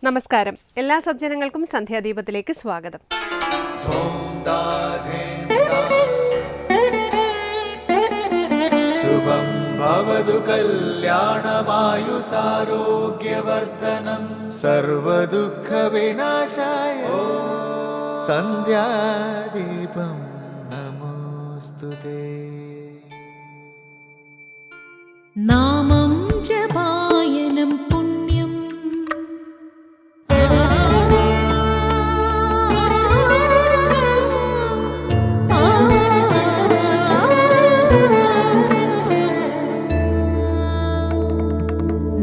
നമസ്കാരം. എല്ലാ സജ്ജനങ്ങൾക്കും സന്ധ്യാദീപത്തിലേക്ക് സ്വാഗതം. ശുഭം ഭവതു കല്യാണമായുസാരോഗ്യവർദ്ധനം സർവദുഃഖ വിനാശായ സന്ധ്യാദീപം നമോസ്തുതേ. നാമം ജപായനം പുണ്യം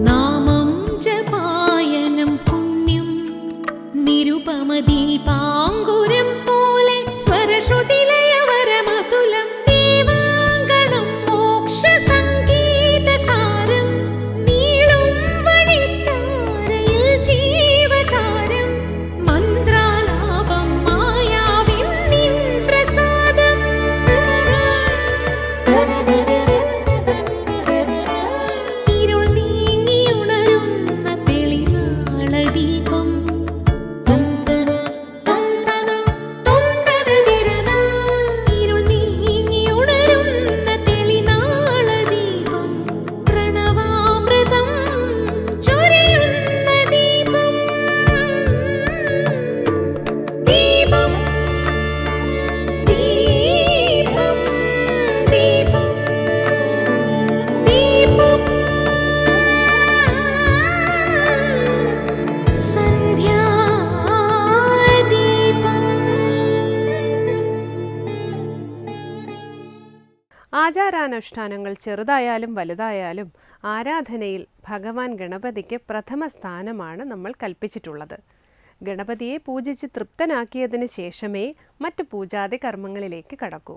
നാമം ജപായനം പുണ്യം നിരുപമദീപാങ്കുരം പോലെ സ്വരശ്രുതിലയവരമതുലം ദീവാങ്കണം മോക്ഷ സംഗീതസാരം നീളും വഴിത്താരയിൽ ജീവതാരം മന്ത്രാലാപം മായാവിൻ നിൻ പ്രസാദം ഇരുൾ നീങ്ങിയുണരുന്ന തെളിനാളദീപം ഇരുൾ നീങ്ങിയുണരുന്ന തെളിനാളദീപം പ്രണവാമൃതം ചൊരിയുന്ന ദീപം ദീപം ദീപം ദീപം ദീപം ആചാരാനുഷ്ഠാനങ്ങൾ ചെറുതായാലും വലുതായാലും ആരാധനയിൽ ഭഗവാൻ ഗണപതിക്ക് പ്രഥമ സ്ഥാനമാണ് നമ്മൾ കൽപ്പിച്ചിട്ടുള്ളത്. ഗണപതിയെ പൂജിച്ച് തൃപ്തനാക്കിയതിന് ശേഷമേ മറ്റു പൂജാതി കർമ്മങ്ങളിലേക്ക് കടക്കൂ.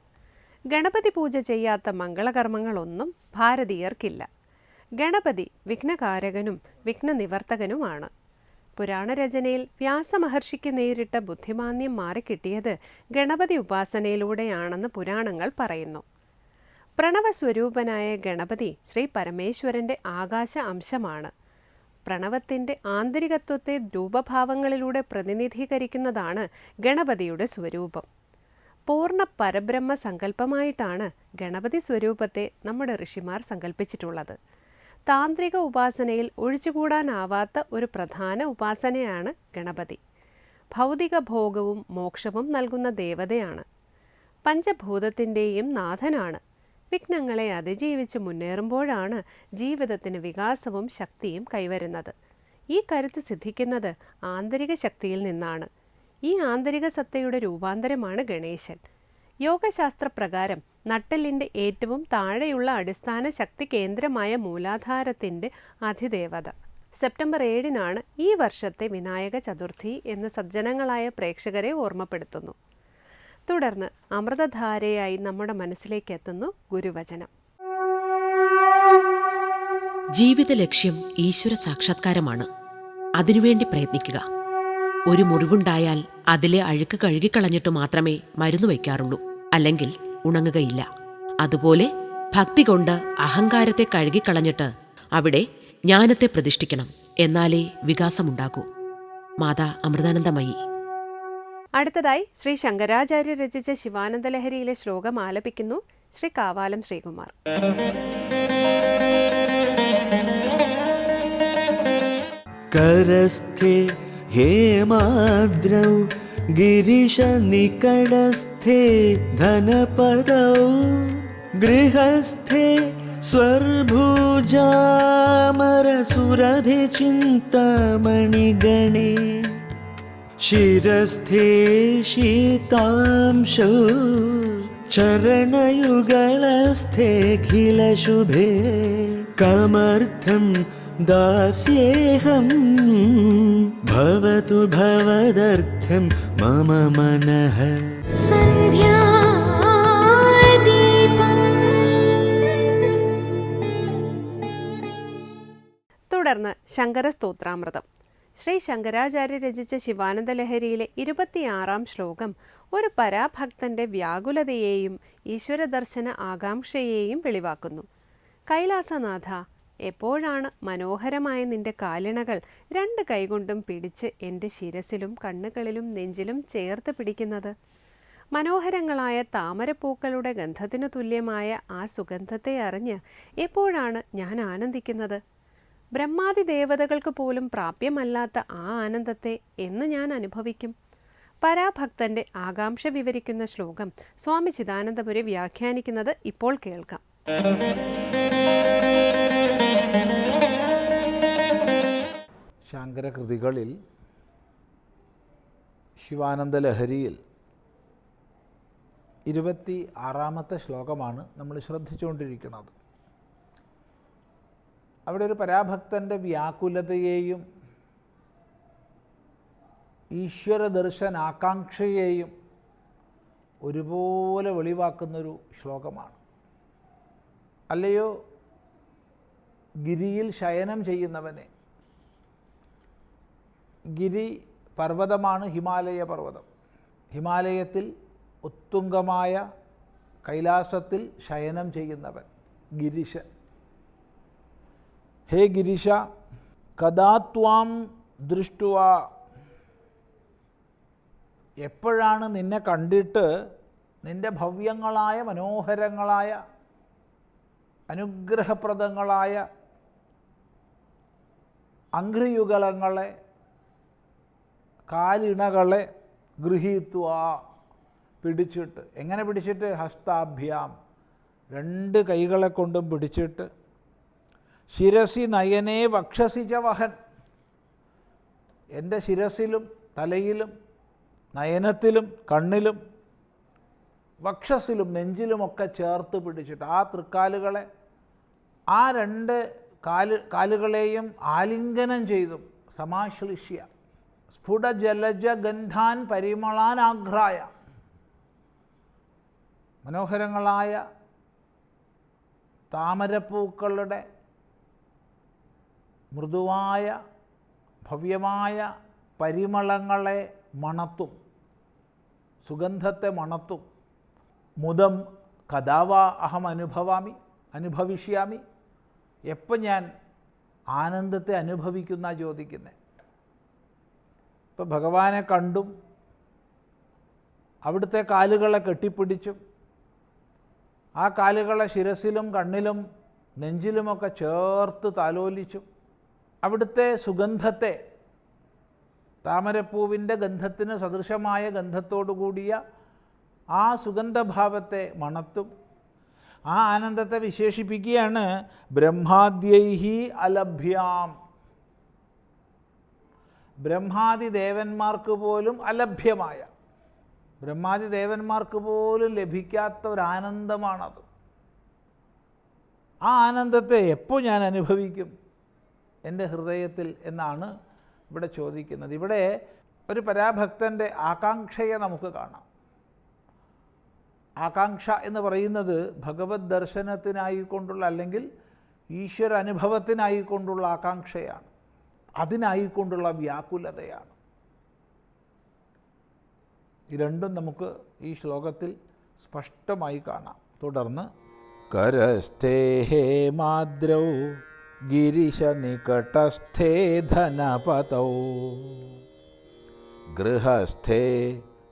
ഗണപതി പൂജ ചെയ്യാത്ത മംഗളകർമ്മങ്ങളൊന്നും ഭാരതീയർക്കില്ല. ഗണപതി വിഘ്നകാരകനും വിഘ്നനിവർത്തകനുമാണ്. പുരാണരചനയിൽ വ്യാസമഹർഷിക്ക് നേരിട്ട ബുദ്ധിമാന്യം മാറിക്കിട്ടിയത് ഗണപതി ഉപാസനയിലൂടെയാണെന്ന് പുരാണങ്ങൾ പറയുന്നു. പ്രണവസ്വരൂപനായ ഗണപതി ശ്രീ പരമേശ്വരൻ്റെ ആകാശ അംശമാണ്. പ്രണവത്തിൻ്റെ ആന്തരികത്വത്തെ രൂപഭാവങ്ങളിലൂടെ പ്രതിനിധീകരിക്കുന്നതാണ് ഗണപതിയുടെ സ്വരൂപം. പൂർണ്ണ പരബ്രഹ്മ സങ്കല്പമായിട്ടാണ് ഗണപതി സ്വരൂപത്തെ നമ്മുടെ ഋഷിമാർ സങ്കല്പിച്ചിട്ടുള്ളത്. താന്ത്രിക ഉപാസനയിൽ ഒഴിച്ചുകൂടാനാവാത്ത ഒരു പ്രധാന ഉപാസനയാണ് ഗണപതി. ഭൗതിക ഭോഗവും മോക്ഷവും നൽകുന്ന ദേവതയാണ്. പഞ്ചഭൂതത്തിൻ്റെയും നാഥനാണ്. വിഘ്നങ്ങളെ അതിജീവിച്ച് മുന്നേറുമ്പോഴാണ് ജീവിതത്തിന് വികാസവും ശക്തിയും കൈവരുന്നത്. ഈ കരുത്ത് സിദ്ധിക്കുന്നത് ആന്തരിക ശക്തിയിൽ നിന്നാണ്. ഈ ആന്തരിക സത്തയുടെ രൂപാന്തരമാണ് ഗണേശൻ. യോഗശാസ്ത്രപ്രകാരം നട്ടെല്ലിൻ്റെ ഏറ്റവും താഴെയുള്ള അടിസ്ഥാന ശക്തി കേന്ദ്രമായ മൂലാധാരത്തിൻ്റെ അധിദേവത. സെപ്റ്റംബർ 7-നാണ് ഈ വർഷത്തെ വിനായക ചതുർത്ഥി എന്ന് സജ്ജനങ്ങളായ പ്രേക്ഷകരെ ഓർമ്മപ്പെടുത്തുന്നു. തുടർന്ന് അമൃതധാരയായി നമ്മുടെ മനസ്സിലേക്ക് എത്തുന്നു ഗുരുവചനം. ജീവിത ലക്ഷ്യം ഈശ്വര സാക്ഷാത്കാരമാണ്. അതിനുവേണ്ടി പ്രയത്നിക്കുക. ഒരു മുറിവുണ്ടായാൽ അതിലെ അഴുക്ക് കഴുകിക്കളഞ്ഞിട്ട് മാത്രമേ മരുന്ന് വയ്ക്കാറുള്ളൂ, അല്ലെങ്കിൽ ഉണങ്ങുകയില്ല. അതുപോലെ ഭക്തി കൊണ്ട് അഹങ്കാരത്തെ കഴുകിക്കളഞ്ഞിട്ട് അവിടെ ജ്ഞാനത്തെ പ്രതിഷ്ഠിക്കണം. എന്നാലേ വികാസമുണ്ടാകൂ. മാതാ അമൃതാനന്ദമയി. അടുത്തതായി ശ്രീ ശങ്കരാചാര്യ രചിച്ച ശിവാനന്ദലഹരിയിലെ ശ്ലോകം ആലപിക്കുന്നു ശ്രീ കാവാലം ശ്രീകുമാർ. करस्थे हेमाद्रौ गिरिशनिकडस्थे धनपदौ गृहस्थे स्वर्भुजामरसुरभिचिन्तामणिगणे शिरस्थे शीतांशौ चरणयुगलस्थेऽखिलशुभे कमर्थं दास्येऽहं भवतु भवदर्थं मम मनः. തുടർന്ന് ശങ്കരസ്തോത്രാമൃതം. ശ്രീ ശങ്കരാചാര്യ രചിച്ച ശിവാനന്ദലഹരിയിലെ 26-ാം ശ്ലോകം ഒരു പരാഭക്തന്റെ വ്യാകുലതയെയും ഈശ്വരദർശന ആകാംക്ഷയെയും വെളിവാക്കുന്നു. കൈലാസനാഥ, എപ്പോഴാണ് മനോഹരമായ നിന്റെ കാലിണകൾ 2 കൈകൊണ്ടും പിടിച്ച് എൻ്റെ ശിരസിലും കണ്ണുകളിലും നെഞ്ചിലും ചേർത്ത് പിടിക്കുന്നത്? മനോഹരങ്ങളായ താമരപ്പൂക്കളുടെ ഗന്ധത്തിനു തുല്യമായ ആ സുഗന്ധത്തെ അറിഞ്ഞ് എപ്പോഴാണ് ഞാൻ ആനന്ദിക്കുന്നത്? ബ്രഹ്മാദി ദേവതകൾക്ക് പോലും പ്രാപ്യമല്ലാത്ത ആ ആനന്ദത്തെ എന്ന് ഞാൻ അനുഭവിക്കും? പരാഭക്തന്റെ ആകാംക്ഷ വിവരിക്കുന്ന ശ്ലോകം സ്വാമി ചിദാനന്ദപുരി വ്യാഖ്യാനിക്കുന്നത് ഇപ്പോൾ കേൾക്കാം. ശാങ്കരകൃതികളിൽ ശിവാനന്ദ ലഹരിയിൽ 26-ാമത്തെ ശ്ലോകമാണ് നമ്മൾ ശ്രദ്ധിച്ചുകൊണ്ടിരിക്കുന്നത്. അവിടെ ഒരു പരാഭക്തൻ്റെ വ്യാകുലതയെയും ഈശ്വര ദർശനാകാംക്ഷയെയും ഒരുപോലെ വെളിവാക്കുന്നൊരു ശ്ലോകമാണ്. അല്ലയോ ഗിരിയിൽ ശയനം ചെയ്യുന്നവനെ, ഗിരി പർവ്വതമാണ്, ഹിമാലയ പർവ്വതം. ഹിമാലയത്തിൽ ഉത്തുംഗമായ കൈലാസത്തിൽ ശയനം ചെയ്യുന്നവൻ ഗിരിശൻ. ഹേ ഗിരിശ, കഥാ ത്വാം ദൃഷ്ടുവാ, എപ്പോഴാണ് നിന്നെ കണ്ടിട്ട് നിൻ്റെ ഭവ്യങ്ങളായ മനോഹരങ്ങളായ അനുഗ്രഹപ്രദങ്ങളായ അംഘ്രിയുഗളങ്ങളെ കാലിണകളെ ഗൃഹീത്വാ, പിടിച്ചിട്ട്. എങ്ങനെ പിടിച്ചിട്ട്? ഹസ്താഭ്യാം, 2 കൈകളെ കൊണ്ടും പിടിച്ചിട്ട്. ശിരസി നയനേ വക്ഷസി ച വഹൻ, എൻ്റെ ശിരസിലും തലയിലും നയനത്തിലും കണ്ണിലും വക്ഷസിലും നെഞ്ചിലുമൊക്കെ ചേർത്ത് പിടിച്ചിട്ട് ആ തൃക്കാലുകളെ, ആ 2 കാലുകളെയും ആലിംഗനം ചെയ്തും സമാശ്ലിഷ്യ സ്ഫുട ജലജ ഗന്ധാൻ പരിമളാൻ ആഘ്രായ, മനോഹരങ്ങളായ താമരപ്പൂക്കളുടെ മൃദുവായ ഭവ്യമായ പരിമളങ്ങളെ മണത്തും, സുഗന്ധത്തെ മണത്തും. മുദം കഥാവ അഹം അനുഭവിഷ്യാമി, എപ്പം ഞാൻ ആനന്ദത്തെ അനുഭവിക്കുന്ന ചോദിക്കുന്നത്. ഇപ്പം ഭഗവാനെ കണ്ടും അവിടുത്തെ കാലുകളെ കെട്ടിപ്പിടിച്ചും ആ കാലുകളെ ശിരസിലും കണ്ണിലും നെഞ്ചിലുമൊക്കെ ചേർത്ത് താലോലിച്ചും അവിടുത്തെ സുഗന്ധത്തെ, താമരപ്പൂവിൻ്റെ ഗന്ധത്തിന് സദൃശമായ ഗന്ധത്തോടു കൂടിയ ആ സുഗന്ധഭാവത്തെ മണത്തും. ആ ആനന്ദത്തെ വിശേഷിപ്പിക്കുകയാണ് ബ്രഹ്മാദ്യൈഹി അലഭ്യാം, ബ്രഹ്മാദി ദേവന്മാർക്ക് പോലും അലഭ്യമായ, ബ്രഹ്മാദി ദേവന്മാർക്ക് പോലും ലഭിക്കാത്ത ഒരാനന്ദമാണത്. ആ ആനന്ദത്തെ എപ്പോൾ ഞാൻ അനുഭവിക്കും എൻ്റെ ഹൃദയത്തിൽ എന്നാണ് ഇവിടെ ചോദിക്കുന്നത്. ഇവിടെ ഒരു പരാഭക്തൻ്റെ ആകാംക്ഷയെ നമുക്ക് കാണാം. ആകാംക്ഷ എന്ന് പറയുന്നത് ഭഗവത് ദർശനത്തിനായിക്കൊണ്ടുള്ള അല്ലെങ്കിൽ ഈശ്വര അനുഭവത്തിനായിക്കൊണ്ടുള്ള ആകാംക്ഷയാണ്, അതിനായിക്കൊണ്ടുള്ള വ്യാകുലതയാണ്. ഈ രണ്ടും നമുക്ക് ഈ ശ്ലോകത്തിൽ സ്പഷ്ടമായി കാണാം. തുടർന്ന് കരസ്ഥേ ഹേമാദ്രൗ ഗിരിശനികടസ്ഥേ ധനപതൗ ഗൃഹസ്ഥേ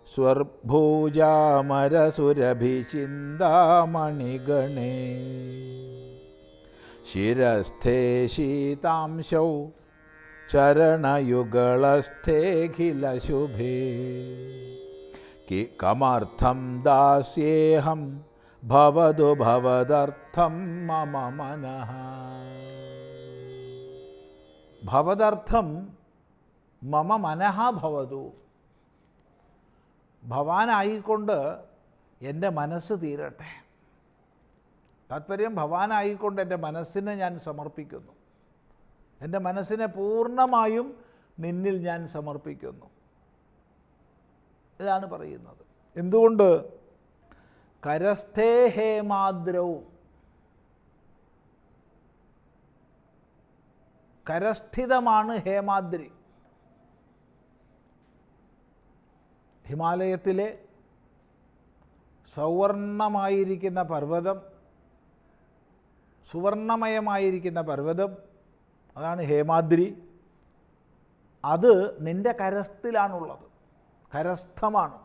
സ്വർഭൂജാമരസുരഭിചിന്താമണിഗണേ ശിരസ്ഥേ ശീതാംശൗ ചരണയുഗളസ്ഥേഖിലശുഭേ കമർത്ഥം ദാസ്യേഹം ഭവതു ഭവദർത്ഥം മമ മനഃ. ഭവദർത്ഥം മമ മനഃ ഭവതു, ഭവാനായിക്കൊണ്ട് എൻ്റെ മനസ്സ് തീരട്ടെ. താത്പര്യം ഭവാനായിക്കൊണ്ട് എൻ്റെ മനസ്സിനെ ഞാൻ സമർപ്പിക്കുന്നു, എൻ്റെ മനസ്സിനെ പൂർണ്ണമായും നിന്നിൽ ഞാൻ സമർപ്പിക്കുന്നു. ഇതാണ് പറയുന്നത്. എന്തുകൊണ്ട്? കരസ്ഥേ ഹേമാദ്രവും, കരസ്ഥിതമാണ് ഹേമാദ്രി. ഹിമാലയത്തിലെ സൗവർണമായിരിക്കുന്ന പർവ്വതം സുവർണമയമായിരിക്കുന്ന പർവ്വതം, അതാണ് ഹേമാദ്രി. അത് നിൻ്റെ കരസ്ഥിലാണുള്ളത്, കരസ്ഥമാണ്,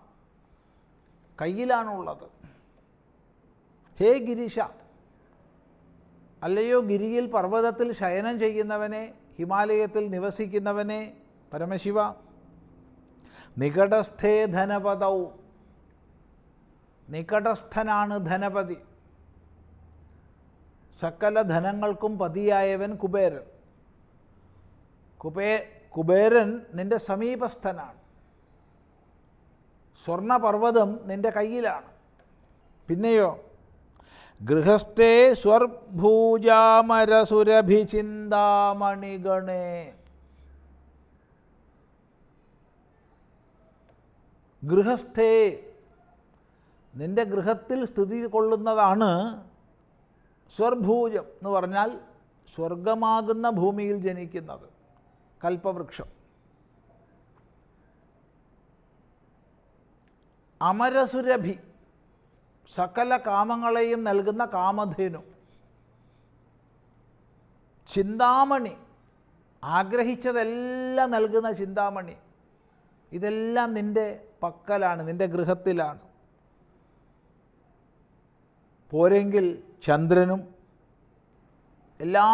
കയ്യിലാണുള്ളത്. ഹേ ഗിരീശ, അല്ലയോ ഗിരിയിൽ പർവ്വതത്തിൽ ശയനം ചെയ്യുന്നവനെ, ഹിമാലയത്തിൽ നിവസിക്കുന്നവനെ പരമശിവ, നികടസ്ഥേ ധനപദൗ, നികടസ്ഥനാണ് ധനപതി, സകല ധനങ്ങൾക്കും പതിയായവൻ കുബേരൻ. കുബേരൻ നിൻ്റെ സമീപസ്ഥനാണ്. സ്വർണപർവ്വതം നിൻ്റെ കയ്യിലാണ്. പിന്നെയോ ഗൃഹസ്ഥേ സ്വർഭൂജാമരസുരഭിചിന്താമണിഗണേ, ഗൃഹസ്ഥേ നിൻ്റെ ഗൃഹത്തിൽ സ്ഥിതി കൊള്ളുന്നതാണ് സ്വർഭൂജം എന്ന് പറഞ്ഞാൽ സ്വർഗമാകുന്ന ഭൂമിയിൽ ജനിക്കുന്നത് കൽപ്പവൃക്ഷം. അമരസുരഭി, സകല കാമങ്ങളെയും നൽകുന്ന കാമധേനു. ചിന്താമണി, ആഗ്രഹിച്ചതെല്ലാം നൽകുന്ന ചിന്താമണി. ഇതെല്ലാം നിൻ്റെ പക്കലാണ്, നിൻ്റെ ഗൃഹത്തിലാണ്. പോരെങ്കിൽ ചന്ദ്രനും, എല്ലാ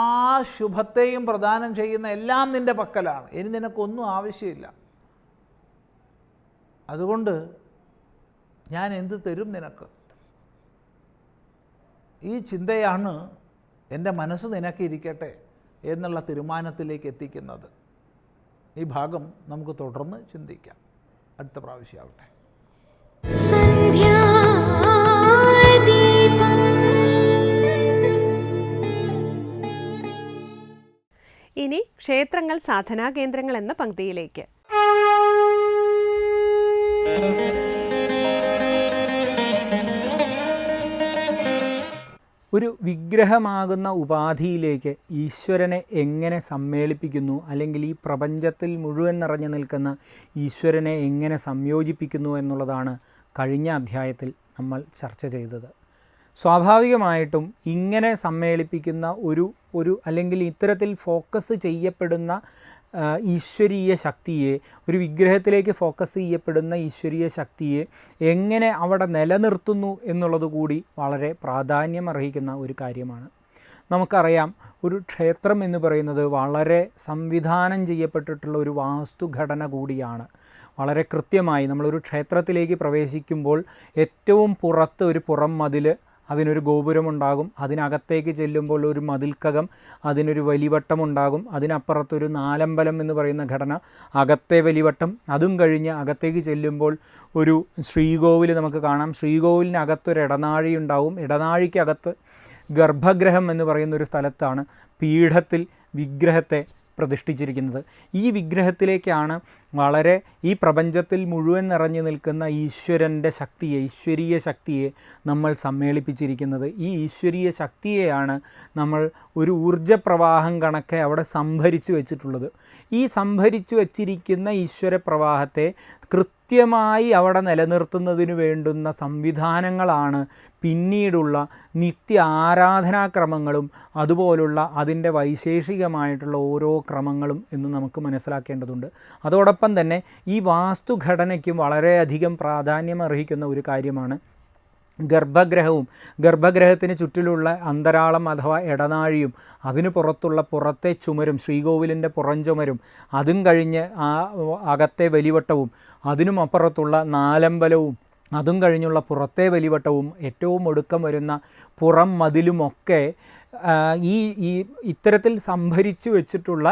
ശുഭത്തെയും പ്രദാനം ചെയ്യുന്ന എല്ലാം നിൻ്റെ പക്കലാണ്. ഇനി നിനക്കൊന്നും ആവശ്യമില്ല. അതുകൊണ്ട് ഞാൻ എന്ത് തരും നിനക്ക്? ഈ ചിന്തയാണ് എൻ്റെ മനസ്സ് നിനക്കിരിക്കട്ടെ എന്നുള്ള തീരുമാനത്തിലേക്ക് എത്തിക്കുന്നത്. ഈ ഭാഗം നമുക്ക് തുടർന്ന് ചിന്തിക്കാം. അടുത്ത പ്രാവശ്യമാവട്ടെ. ഇനി ക്ഷേത്രങ്ങൾ സാധനാ കേന്ദ്രങ്ങൾ എന്ന പങ്ക്തിയിലേക്ക്. ഒരു വിഗ്രഹമാകുന്ന ഉപാധിയിലേക്ക് ഈശ്വരനെ എങ്ങനെ സമ്മേളിപ്പിക്കുന്നു, അല്ലെങ്കിൽ ഈ പ്രപഞ്ചത്തിൽ മുഴുവൻ നിറഞ്ഞു നിൽക്കുന്ന ഈശ്വരനെ എങ്ങനെ സംയോജിപ്പിക്കുന്നു എന്നുള്ളതാണ് കഴിഞ്ഞ അധ്യായത്തിൽ നമ്മൾ ചർച്ച ചെയ്തത്. സ്വാഭാവികമായിട്ടും ഇങ്ങനെ സമ്മേളിപ്പിക്കുന്ന ഒരു അല്ലെങ്കിൽ ഇത്തരത്തിൽ ഫോക്കസ് ചെയ്യപ്പെടുന്ന ഈശ്വരീയ ശക്തിയെ, ഒരു വിഗ്രഹത്തിലേക്ക് ഫോക്കസ് ചെയ്യപ്പെടുന്ന ഈശ്വരീയ ശക്തിയെ എങ്ങനെ അവിടെ നിലനിർത്തുന്നു എന്നുള്ളത് കൂടി വളരെ പ്രാധാന്യം അർഹിക്കുന്ന ഒരു കാര്യമാണ്. നമുക്കറിയാം, ഒരു ക്ഷേത്രം എന്ന് പറയുന്നത് വളരെ സംവിധാനം ചെയ്യപ്പെട്ടിട്ടുള്ള ഒരു വാസ്തുഘടന കൂടിയാണ്. വളരെ കൃത്യമായി നമ്മളൊരു ക്ഷേത്രത്തിലേക്ക് പ്രവേശിക്കുമ്പോൾ ഏറ്റവും പുറത്ത് ഒരു പുറം മതിൽ, അതിനൊരു ഗോപുരമുണ്ടാകും. അതിനകത്തേക്ക് ചെല്ലുമ്പോൾ ഒരു മതിൽക്കകം, അതിനൊരു വലിവട്ടമുണ്ടാകും. അതിനപ്പുറത്തൊരു നാലമ്പലം എന്ന് പറയുന്ന ഘടന, അകത്തെ വലിവട്ടം. അതും കഴിഞ്ഞ് അകത്തേക്ക് ചെല്ലുമ്പോൾ ഒരു ശ്രീകോവിൽ നമുക്ക് കാണാം. ശ്രീകോവിലിനകത്തൊരു ഇടനാഴി ഉണ്ടാവും. ഇടനാഴിക്കകത്ത് ഗർഭഗൃഹം എന്ന് പറയുന്നൊരു സ്ഥലത്താണ് പീഠത്തിൽ വിഗ്രഹത്തെ പ്രതിഷ്ഠിച്ചിരിക്കുന്നത്. ഈ വിഗ്രഹത്തിലേക്കാണ് വളരെ ഈ പ്രപഞ്ചത്തിൽ മുഴുവൻ നിറഞ്ഞു നിൽക്കുന്ന ഈശ്വരൻ്റെ ശക്തിയെ, ഈശ്വരീയ ശക്തിയെ നമ്മൾ സമ്മേളിപ്പിച്ചിരിക്കുന്നത്. ഈ ഈശ്വരീയ ശക്തിയെയാണ് നമ്മൾ ഒരു ഊർജ്ജപ്രവാഹം കണക്കെ അവിടെ സംഭരിച്ചു വച്ചിട്ടുള്ളത്. ഈ സംഭരിച്ചു വച്ചിരിക്കുന്ന ഈശ്വര പ്രവാഹത്തെ കൃത്യമായി അവിടെ നിലനിർത്തുന്നതിന് വേണ്ടുന്ന സംവിധാനങ്ങളാണ് പിന്നീടുള്ള നിത്യ ആരാധനാക്രമങ്ങളും അതുപോലുള്ള അതിൻ്റെ വൈശേഷികമായിട്ടുള്ള ഓരോ ക്രമങ്ങളും എന്ന് നമുക്ക് മനസ്സിലാക്കേണ്ടതുണ്ട്. അതോടൊപ്പം തന്നെ ഈ വാസ്തുഘടനയ്ക്കും വളരെയധികം പ്രാധാന്യം അർഹിക്കുന്ന ഒരു കാര്യമാണ് ഗർഭഗൃഹവും. ഗർഭഗൃഹത്തിന് ചുറ്റിലുള്ള അന്തരാളം അഥവാ ഇടനാഴിയും, അതിനു പുറത്തുള്ള പുറത്തെ ചുമരും, ശ്രീകോവിലിൻ്റെ പുറംചുമരും, അതും കഴിഞ്ഞ് ആ അകത്തെ വലിവട്ടവും, അതിനും അപ്പുറത്തുള്ള നാലമ്പലവും, അതും കഴിഞ്ഞുള്ള പുറത്തെ വലിവട്ടവും, ഏറ്റവും ഒടുക്കം വരുന്ന പുറം മതിലുമൊക്കെ ഈ ഇത്തരത്തിൽ സംഭരിച്ചു വെച്ചിട്ടുള്ള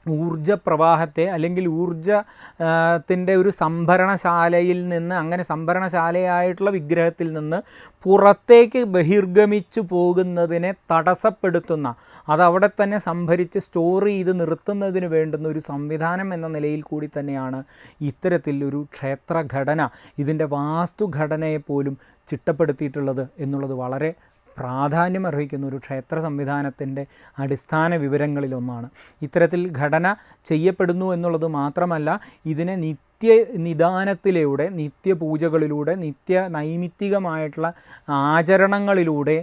ഊർജ്ജപ്രവാഹത്തെ അല്ലെങ്കിൽ ഊർജ്ജത്തിൻ്റെ ഒരു സംഭരണശാലയിൽ നിന്ന്, അങ്ങനെ സംഭരണശാലയായിട്ടുള്ള വിഗ്രഹത്തിൽ നിന്ന് പുറത്തേക്ക് ബഹിർഗമിച്ചു പോകുന്നതിനെ തടസ്സപ്പെടുത്തുന്ന, അതവിടെ തന്നെ സംഭരിച്ച് സ്റ്റോർ ചെയ്ത് നിർത്തുന്നതിന് വേണ്ടുന്ന ഒരു സംവിധാനം എന്ന നിലയിൽ കൂടി തന്നെയാണ് ഇത്തരത്തിൽ ഒരു ക്ഷേത്രഘടന, ഇതിൻ്റെ വാസ്തുഘടനയെപ്പോലും ചിട്ടപ്പെടുത്തിയിട്ടുള്ളത് എന്നുള്ളത് വളരെ പ്രാധാന്യം അർഹിക്കുന്ന ഒരു ക്ഷേത്ര സംവിധാനത്തിൻ്റെ അടിസ്ഥാന വിവരങ്ങളിലൊന്നാണ്. ഇത്തരത്തിൽ ഘടന ചെയ്യപ്പെടുന്നു എന്നുള്ളത് മാത്രമല്ല, ഇതിനെ നിത്യനിദാനത്തിലൂടെ, നിത്യപൂജകളിലൂടെ, നൈമിത്തികമായിട്ടുള്ള ആചരണങ്ങളിലൂടെ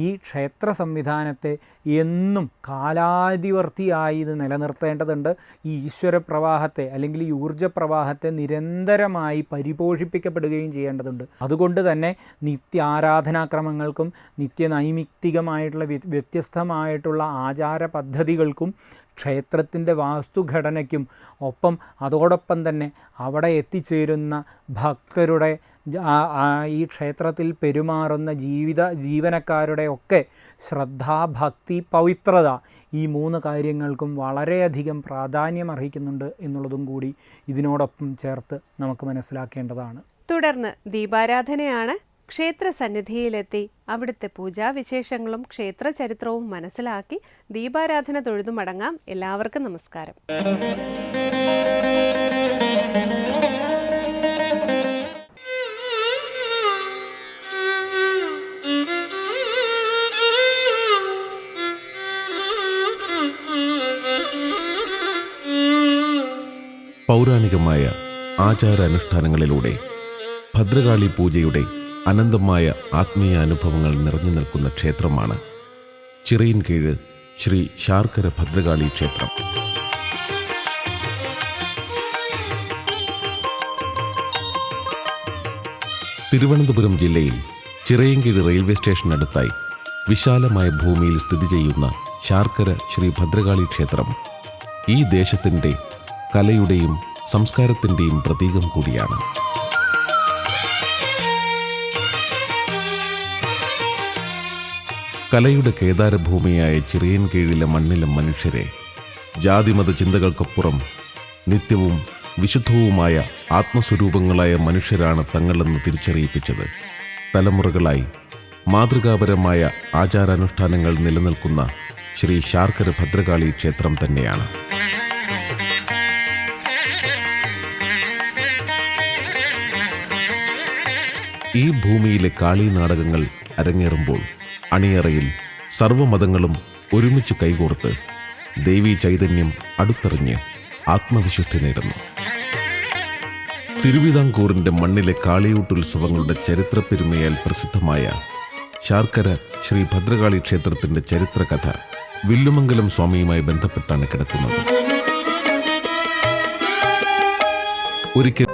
ഈ ക്ഷേത്ര സംവിധാനത്തെ എന്നും കാലാതിവർത്തിയായി ഇത് നിലനിർത്തേണ്ടതുണ്ട്. ഈ ഈശ്വരപ്രവാഹത്തെ അല്ലെങ്കിൽ ഈ ഊർജ്ജപ്രവാഹത്തെ നിരന്തരമായി പരിപോഷിപ്പിക്കപ്പെടുകയും ചെയ്യേണ്ടതുണ്ട്. അതുകൊണ്ട് തന്നെ നിത്യ ആരാധനാക്രമങ്ങൾക്കും നിത്യനൈമിത്തികമായിട്ടുള്ള വ്യത്യസ്തമായിട്ടുള്ള ആചാര പദ്ധതികൾക്കും ക്ഷേത്രത്തിൻ്റെ വാസ്തുഘടനയ്ക്കും ഒപ്പം അതോടൊപ്പം തന്നെ അവിടെ എത്തിച്ചേരുന്ന ഭക്തരുടെ ഈ ക്ഷേത്രത്തിൽ പെരുമാറുന്ന ജീവനക്കാരുടെ ഒക്കെ ശ്രദ്ധ, ഭക്തി, പവിത്രത, ഈ 3 കാര്യങ്ങൾക്കും വളരെയധികം പ്രാധാന്യം അർഹിക്കുന്നുണ്ട് എന്നുള്ളതും കൂടി ഇതിനോടൊപ്പം ചേർത്ത് നമുക്ക് മനസ്സിലാക്കേണ്ടതാണ്. തുടർന്ന് ദീപാരാധനയാണ്. ക്ഷേത്ര സന്നിധിയിലെത്തി അവിടുത്തെ പൂജാവിശേഷങ്ങളും ക്ഷേത്ര ചരിത്രവും മനസ്സിലാക്കി ദീപാരാധന തൊഴുതു മടങ്ങാം. എല്ലാവർക്കും നമസ്കാരം. പൗരാണികമായ ആചാരാനുഷ്ഠാനങ്ങളിലൂടെ ഭദ്രകാളി പൂജയുടെ അനന്തമായ ആത്മീയ അനുഭവങ്ങൾ നിറഞ്ഞു നിൽക്കുന്ന ക്ഷേത്രമാണ് ചിറയിൻകീഴ് ശ്രീ ശാർക്കര ഭദ്രകാളി ക്ഷേത്രം. തിരുവനന്തപുരം ജില്ലയിൽ ചിറയിൻകീഴ് റെയിൽവേ സ്റ്റേഷനടുത്തായി വിശാലമായ ഭൂമിയിൽ സ്ഥിതി ചെയ്യുന്ന ശാർക്കര ശ്രീ ഭദ്രകാളി ക്ഷേത്രം ഈ ദേശത്തിൻ്റെ കലയുടെയും സംസ്കാരത്തിൻ്റെയും പ്രതീകം കൂടിയാണ്. കലയുടെ കേദാരഭൂമിയായ ചിറയിൻകീഴിലെ മണ്ണിലെ മനുഷ്യരെ ജാതിമത ചിന്തകൾക്കപ്പുറം നിത്യവും വിശുദ്ധവുമായ ആത്മസ്വരൂപങ്ങളായ മനുഷ്യരാണ് തങ്ങളെന്ന് തിരിച്ചറിയിപ്പിച്ചത് തലമുറകളായി മാതൃകാപരമായ ആചാരാനുഷ്ഠാനങ്ങൾ നിലനിൽക്കുന്ന ശ്രീ ശാർക്കര ഭദ്രകാളി ക്ഷേത്രം തന്നെയാണ്. ഈ ഭൂമിയിലെ കാളി നാടകങ്ങൾ അരങ്ങേറുമ്പോൾ അണിയറയിൽ സർവ്വമതങ്ങളും ഒരുമിച്ച് കൈകോർത്ത് ദേവീ ചൈതന്യം അടുത്തറിഞ്ഞ് ആത്മവിശുദ്ധി നേടുന്നു. തിരുവിതാംകൂറിൻ്റെ മണ്ണിലെ കാളിയൂട്ടുത്സവങ്ങളുടെ ചരിത്രപ്പെരുമയാൽ പ്രസിദ്ധമായ ശാർക്കര ശ്രീ ഭദ്രകാളി ക്ഷേത്രത്തിൻ്റെ ചരിത്രകഥ വില്ലുമംഗലം സ്വാമിയുമായി ബന്ധപ്പെട്ടാണ് കിടക്കുന്നത്. ഒരിക്കൽ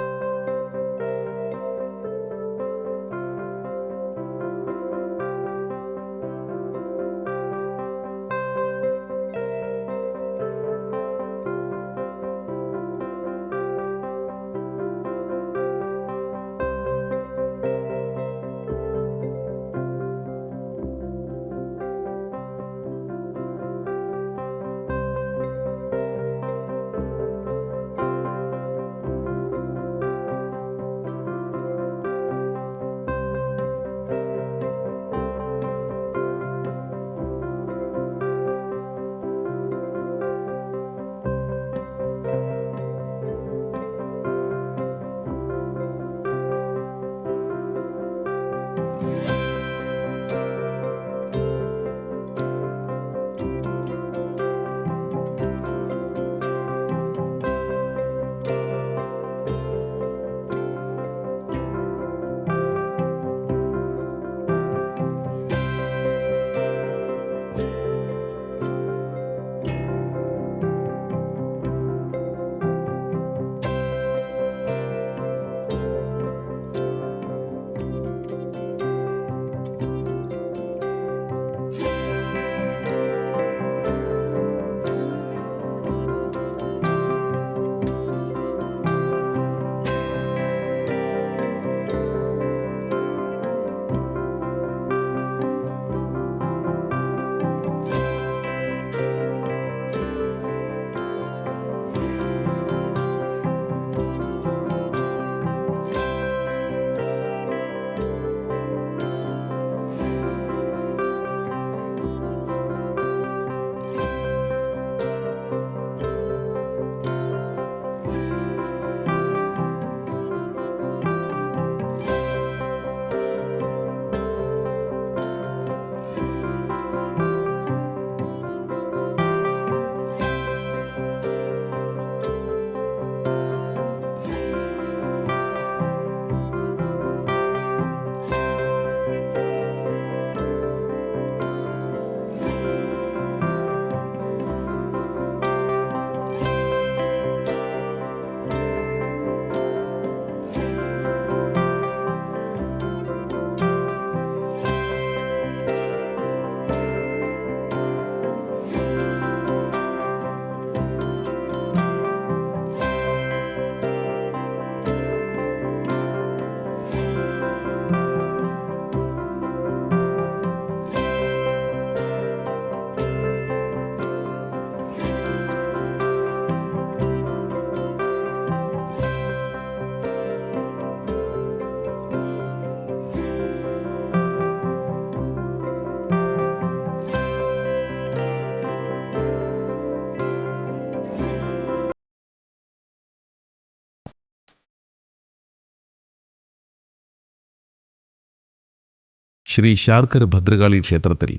ശ്രീ ശാർക്കര ഭദ്രകാളി ക്ഷേത്രത്തിൽ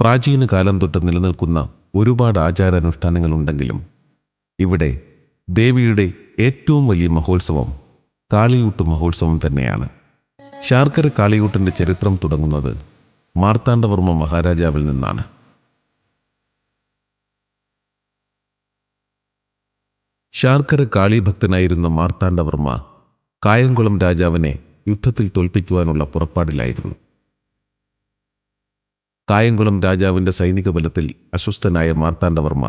പ്രാചീന കാലം തൊട്ട് നിലനിൽക്കുന്ന ഒരുപാട് ആചാരാനുഷ്ഠാനങ്ങളുണ്ടെങ്കിലും ഇവിടെ ദേവിയുടെ ഏറ്റവും വലിയ മഹോത്സവം കാളിയൂട്ട് മഹോത്സവം തന്നെയാണ്. ശാർക്കര കാളിയൂട്ടിൻ്റെ ചരിത്രം തുടങ്ങുന്നത് മാർത്താണ്ഡവർമ്മ മഹാരാജാവിൽ നിന്നാണ്. ശാർക്കര കാളിഭക്തനായിരുന്ന മാർത്താണ്ഡവർമ്മ കായംകുളം രാജാവിനെ യുദ്ധത്തിൽ തോൽപ്പിക്കുവാനുള്ള പുറപ്പാടിലായിരുന്നു. കായംകുളം രാജാവിൻ്റെ സൈനിക ബലത്തിൽ അസ്വസ്ഥനായ മാർത്താണ്ഡവർമ്മ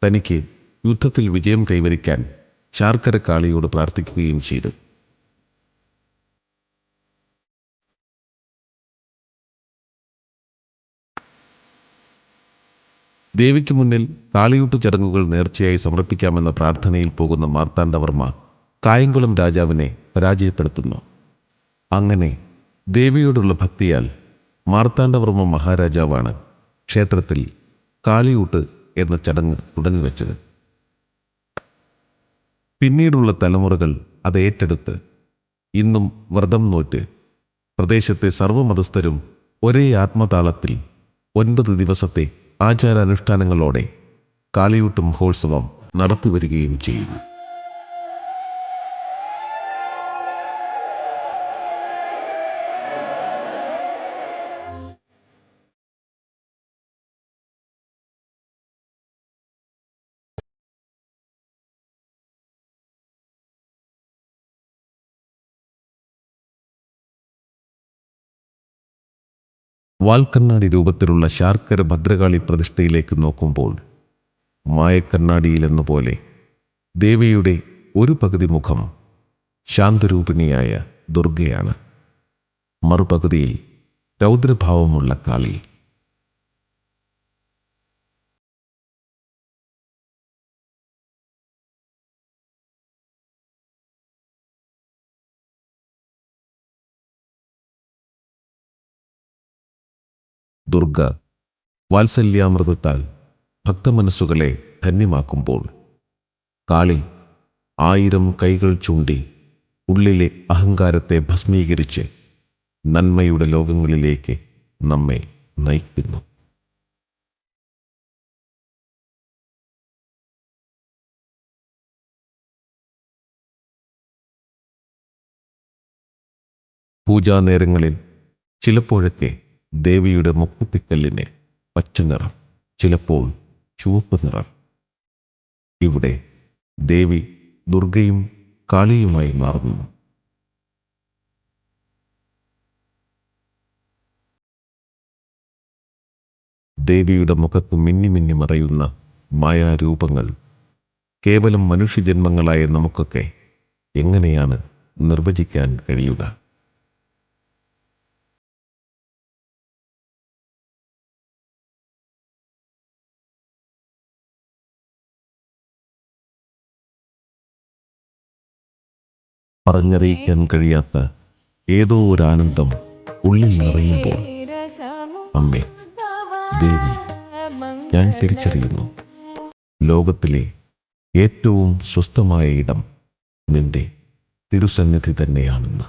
തനിക്ക് യുദ്ധത്തിൽ വിജയം കൈവരിക്കാൻ ശാർക്കര കാളിയോട് പ്രാർത്ഥിക്കുകയും ചെയ്തു. ദേവിക്ക് മുന്നിൽ കാളിയൂട്ട് ചടങ്ങുകൾ നേർച്ചയായി സമർപ്പിക്കാമെന്ന പ്രാർത്ഥനയിൽ പോകുന്ന മാർത്താണ്ഡവർമ്മ കായംകുളം രാജാവിനെ പരാജയപ്പെടുത്തുന്നു. അങ്ങനെ ദേവിയോടുള്ള ഭക്തിയാൽ മാർത്താണ്ഡവർമ്മ മഹാരാജാവാണ് ക്ഷേത്രത്തിൽ കാളിയൂട്ട് എന്ന ചടങ്ങ് തുടങ്ങിവെച്ചത്. പിന്നീടുള്ള തലമുറകൾ അത് ഏറ്റെടുത്ത് ഇന്നും വ്രതം നോറ്റ് പ്രദേശത്തെ സർവ്വമതസ്ഥരും ഒരേ ആത്മതാളത്തിൽ 9 ദിവസത്തെ ആചാരാനുഷ്ഠാനങ്ങളോടെ കാളിയൂട്ട് മഹോത്സവം നടത്തിവരികയും ചെയ്യുന്നു. വാൽക്കണ്ണാടി രൂപത്തിലുള്ള ശാർക്കര ഭദ്രകാളി പ്രതിഷ്ഠയിലേക്ക് നോക്കുമ്പോൾ മായക്കണ്ണാടിയിലെന്ന പോലെ ദേവിയുടെ ഒരു പകുതി മുഖം ശാന്തരൂപിണിയായ ദുർഗയാണ്, മറുപകുതിയിൽ രൗദ്രഭാവമുള്ള കാളി. ദുർഗ വാത്സല്യാമൃതത്താൽ ഭക്തമനസ്സുകളെ ധന്യമാക്കുമ്പോൾ കാളി 1000 കൈകൾ ചൂണ്ടി ഉള്ളിലെ അഹങ്കാരത്തെ ഭസ്മീകരിച്ച് നന്മയുടെ ലോകങ്ങളിലേക്ക് നമ്മെ നയിക്കുന്നു. പൂജാനേരങ്ങളിൽ ചിലപ്പോഴൊക്കെ ദേവിയുടെ മുക്കുത്തിക്കല്ലിന് പച്ച നിറം, ചിലപ്പോൾ ചുവപ്പ് നിറം. ഇവിടെ ദേവി ദുർഗയും കാളിയുമായി മാറുന്നു. ദേവിയുടെ മുഖത്ത് മിന്നി മിന്നി മറയുന്ന മായാരൂപങ്ങൾ കേവലം മനുഷ്യജന്മങ്ങളായ നമുക്കൊക്കെ എങ്ങനെയാണ് നിർവചിക്കാൻ കഴിയുക? പറഞ്ഞറിയിക്കാൻ കഴിയാത്ത ഏതോ ഒരു ആനന്ദം ഉള്ളിൽ നിറയുമ്പോൾ അമ്മേ ദേവി, ഞാൻ തിരിച്ചറിയുന്നു, ലോകത്തിലെ ഏറ്റവും സ്വസ്ഥമായ ഇടം നിന്റെ തിരുസന്നിധി തന്നെയാണെന്ന്.